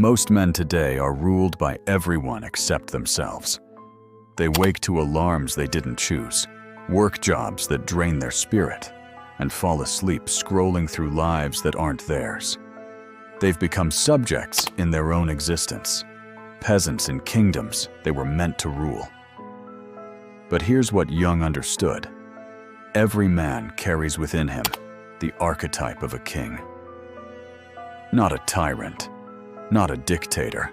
Most men today are ruled by everyone except themselves. They wake to alarms they didn't choose, work jobs that drain their spirit, and fall asleep scrolling through lives that aren't theirs. They've become subjects in their own existence, peasants in kingdoms they were meant to rule. But here's what Jung understood. Every man carries within him the archetype of a king. Not a tyrant, not a dictator,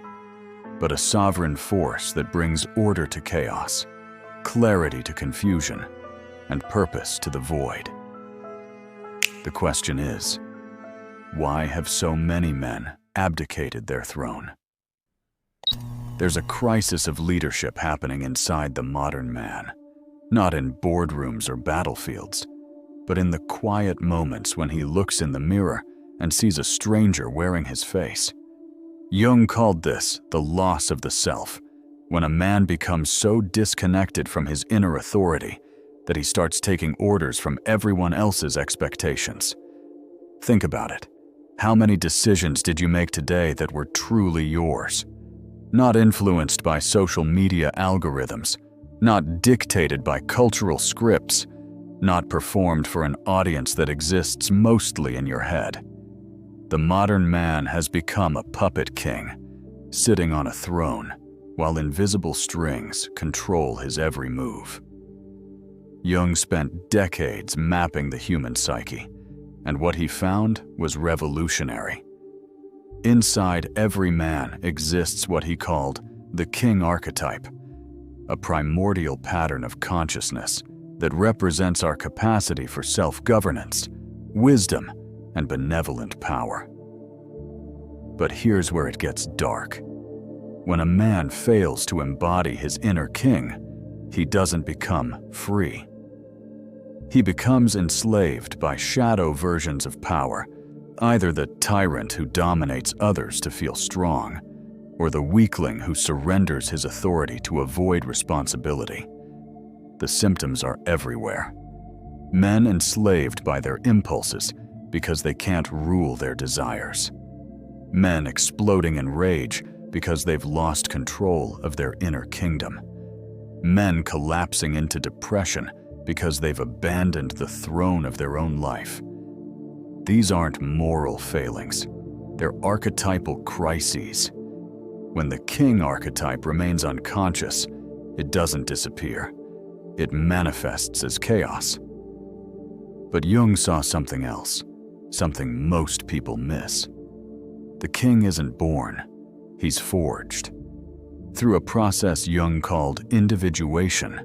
but a sovereign force that brings order to chaos, clarity to confusion, and purpose to the void. The question is, why have so many men abdicated their throne? There's a crisis of leadership happening inside the modern man, not in boardrooms or battlefields, but in the quiet moments when he looks in the mirror and sees a stranger wearing his face. Jung called this the loss of the self, when a man becomes so disconnected from his inner authority that he starts taking orders from everyone else's expectations. Think about it. How many decisions did you make today that were truly yours? Not influenced by social media algorithms, not dictated by cultural scripts, not performed for an audience that exists mostly in your head. The modern man has become a puppet king, sitting on a throne, while invisible strings control his every move. Jung spent decades mapping the human psyche, and what he found was revolutionary. Inside every man exists what he called the king archetype, a primordial pattern of consciousness that represents our capacity for self-governance, wisdom, and benevolent power. But here's where it gets dark. When a man fails to embody his inner king, he doesn't become free. He becomes enslaved by shadow versions of power, either the tyrant who dominates others to feel strong, or the weakling who surrenders his authority to avoid responsibility. The symptoms are everywhere. Men enslaved by their impulses because they can't rule their desires. Men exploding in rage because they've lost control of their inner kingdom. Men collapsing into depression because they've abandoned the throne of their own life. These aren't moral failings. They're archetypal crises. When the king archetype remains unconscious, it doesn't disappear. It manifests as chaos. But Jung saw something else, something most people miss. The king isn't born, he's forged. Through a process Jung called individuation,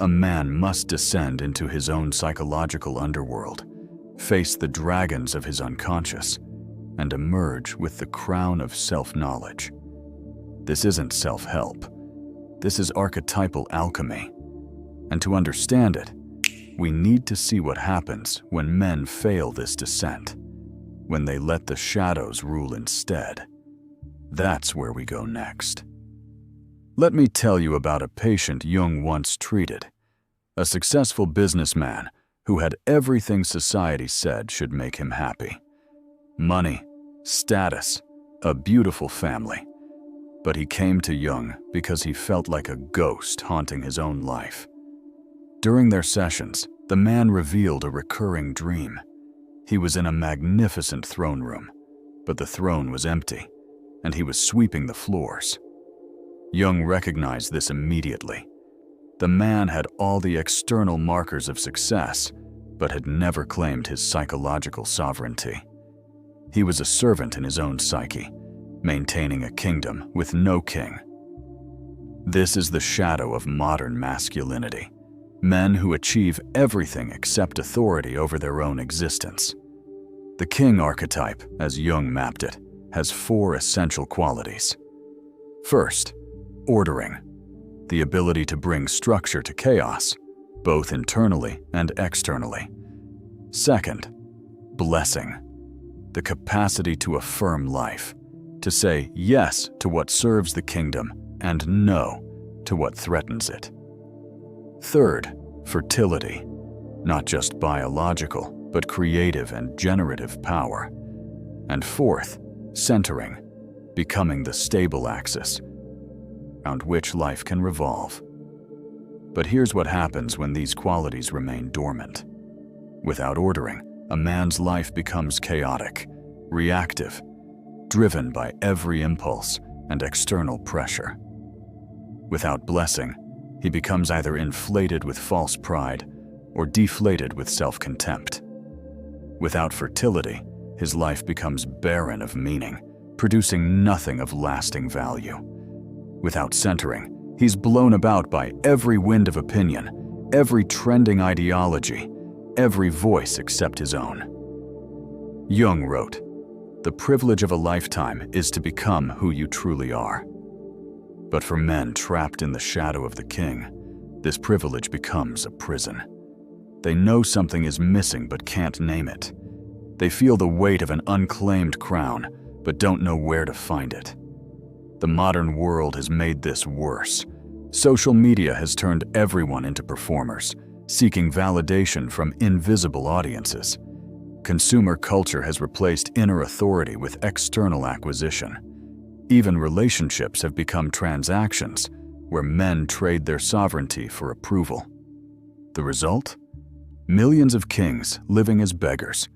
a man must descend into his own psychological underworld, face the dragons of his unconscious, and emerge with the crown of self-knowledge. This isn't self-help. This is archetypal alchemy. And to understand it, we need to see what happens when men fail this descent, when they let the shadows rule instead. That's where we go next. Let me tell you about a patient Jung once treated, a successful businessman who had everything society said should make him happy. Money, status, a beautiful family. But he came to Jung because he felt like a ghost haunting his own life. During their sessions, the man revealed a recurring dream. He was in a magnificent throne room, but the throne was empty, and he was sweeping the floors. Jung recognized this immediately. The man had all the external markers of success, but had never claimed his psychological sovereignty. He was a servant in his own psyche, maintaining a kingdom with no king. This is the shadow of modern masculinity. Men who achieve everything except authority over their own existence. The king archetype, as Jung mapped it, has 4 essential qualities. First, ordering, the ability to bring structure to chaos, both internally and externally. Second, blessing, the capacity to affirm life, to say yes to what serves the kingdom and no to what threatens it. Third, fertility, not just biological, but creative and generative power. And fourth, centering, becoming the stable axis around which life can revolve. But here's what happens when these qualities remain dormant. Without ordering, a man's life becomes chaotic, reactive, driven by every impulse and external pressure. Without blessing, he becomes either inflated with false pride or deflated with self-contempt. Without fertility, his life becomes barren of meaning, producing nothing of lasting value. Without centering, he's blown about by every wind of opinion, every trending ideology, every voice except his own. Jung wrote, "The privilege of a lifetime is to become who you truly are." But for men trapped in the shadow of the king, this privilege becomes a prison. They know something is missing but can't name it. They feel the weight of an unclaimed crown, but don't know where to find it. The modern world has made this worse. Social media has turned everyone into performers, seeking validation from invisible audiences. Consumer culture has replaced inner authority with external acquisition. Even relationships have become transactions, where men trade their sovereignty for approval. The result? Millions of kings living as beggars,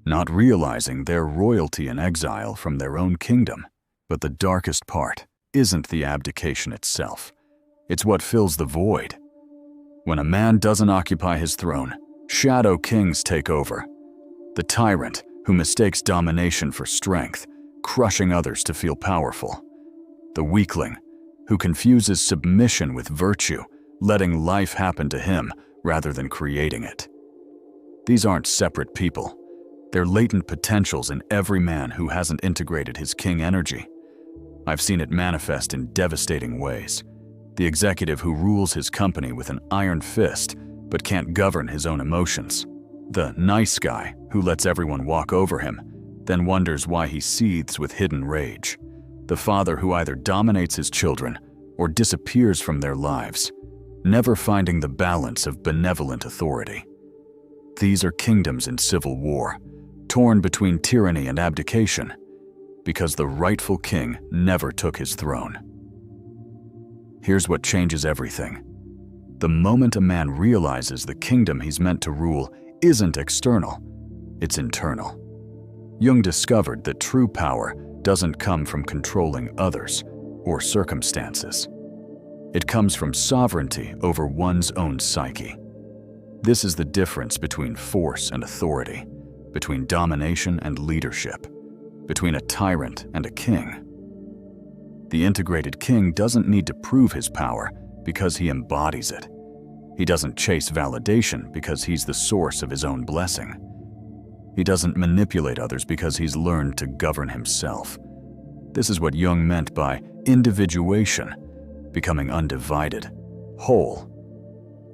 not realizing their royalty in exile from their own kingdom. But the darkest part isn't the abdication itself. It's what fills the void. When a man doesn't occupy his throne, shadow kings take over. The tyrant who mistakes domination for strength, crushing others to feel powerful. The weakling who confuses submission with virtue, letting life happen to him rather than creating it. These aren't separate people. They're latent potentials in every man who hasn't integrated his king energy. I've seen it manifest in devastating ways. The executive who rules his company with an iron fist but can't govern his own emotions. The nice guy who lets everyone walk over him, then wonders why he seethes with hidden rage. The father who either dominates his children or disappears from their lives, never finding the balance of benevolent authority. These are kingdoms in civil war, torn between tyranny and abdication, because the rightful king never took his throne. Here's what changes everything. The moment a man realizes the kingdom he's meant to rule isn't external, it's internal. Jung discovered that true power doesn't come from controlling others or circumstances. It comes from sovereignty over one's own psyche. This is the difference between force and authority, between domination and leadership, between a tyrant and a king. The integrated king doesn't need to prove his power because he embodies it. He doesn't chase validation because he's the source of his own blessing. He doesn't manipulate others because he's learned to govern himself. This is what Jung meant by individuation, becoming undivided, whole,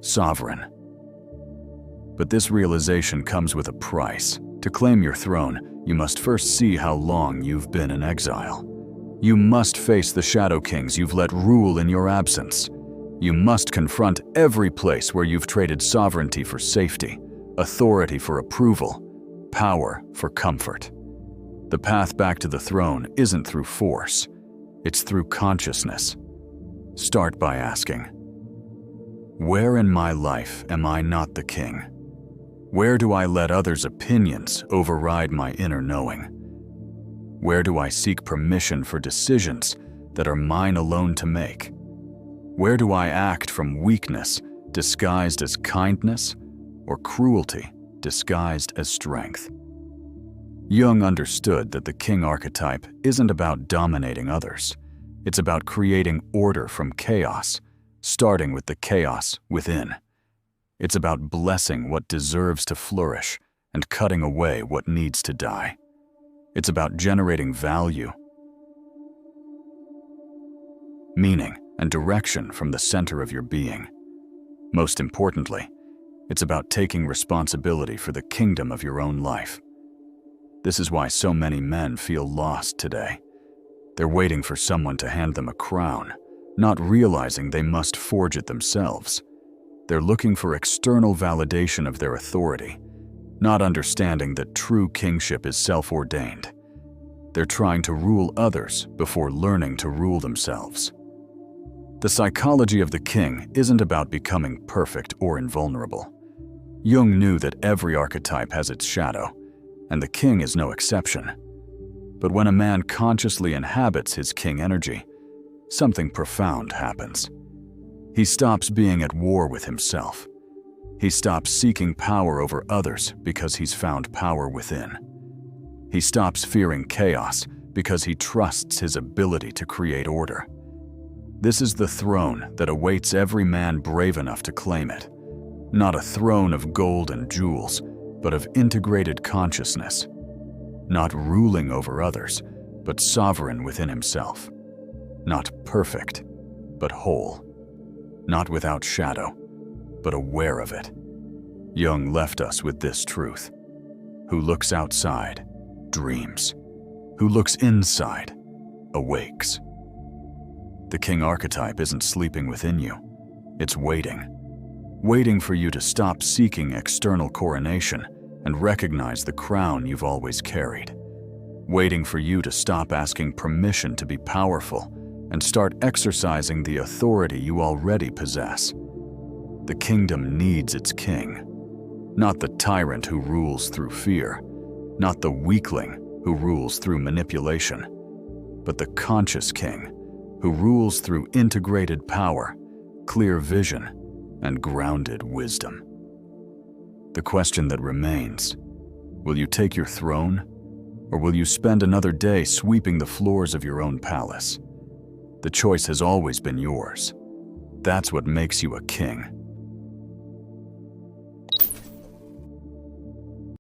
sovereign. But this realization comes with a price. To claim your throne, you must first see how long you've been in exile. You must face the shadow kings you've let rule in your absence. You must confront every place where you've traded sovereignty for safety, authority for approval, power for comfort. The path back to the throne isn't through force, it's through consciousness. Start by asking, where in my life am I not the king? Where do I let others' opinions override my inner knowing? Where do I seek permission for decisions that are mine alone to make? Where do I act from weakness disguised as kindness or cruelty disguised as strength? Jung understood that the king archetype isn't about dominating others. It's about creating order from chaos, starting with the chaos within. It's about blessing what deserves to flourish and cutting away what needs to die. It's about generating value, meaning, and direction from the center of your being. Most importantly, it's about taking responsibility for the kingdom of your own life. This is why so many men feel lost today. They're waiting for someone to hand them a crown, not realizing they must forge it themselves. They're looking for external validation of their authority, not understanding that true kingship is self-ordained. They're trying to rule others before learning to rule themselves. The psychology of the king isn't about becoming perfect or invulnerable. Jung knew that every archetype has its shadow, and the king is no exception. But when a man consciously inhabits his king energy, something profound happens. He stops being at war with himself. He stops seeking power over others because he's found power within. He stops fearing chaos because he trusts his ability to create order. This is the throne that awaits every man brave enough to claim it. Not a throne of gold and jewels, but of integrated consciousness. Not ruling over others, but sovereign within himself. Not perfect, but whole. Not without shadow, but aware of it. Jung left us with this truth. Who looks outside, dreams. Who looks inside, awakes. The king archetype isn't sleeping within you. It's waiting. Waiting for you to stop seeking external coronation and recognize the crown you've always carried. Waiting for you to stop asking permission to be powerful and start exercising the authority you already possess. The kingdom needs its king. Not the tyrant who rules through fear, not the weakling who rules through manipulation, but the conscious king who rules through integrated power, clear vision, and grounded wisdom. The question that remains, will you take your throne, or will you spend another day sweeping the floors of your own palace? The choice has always been yours. That's what makes you a king.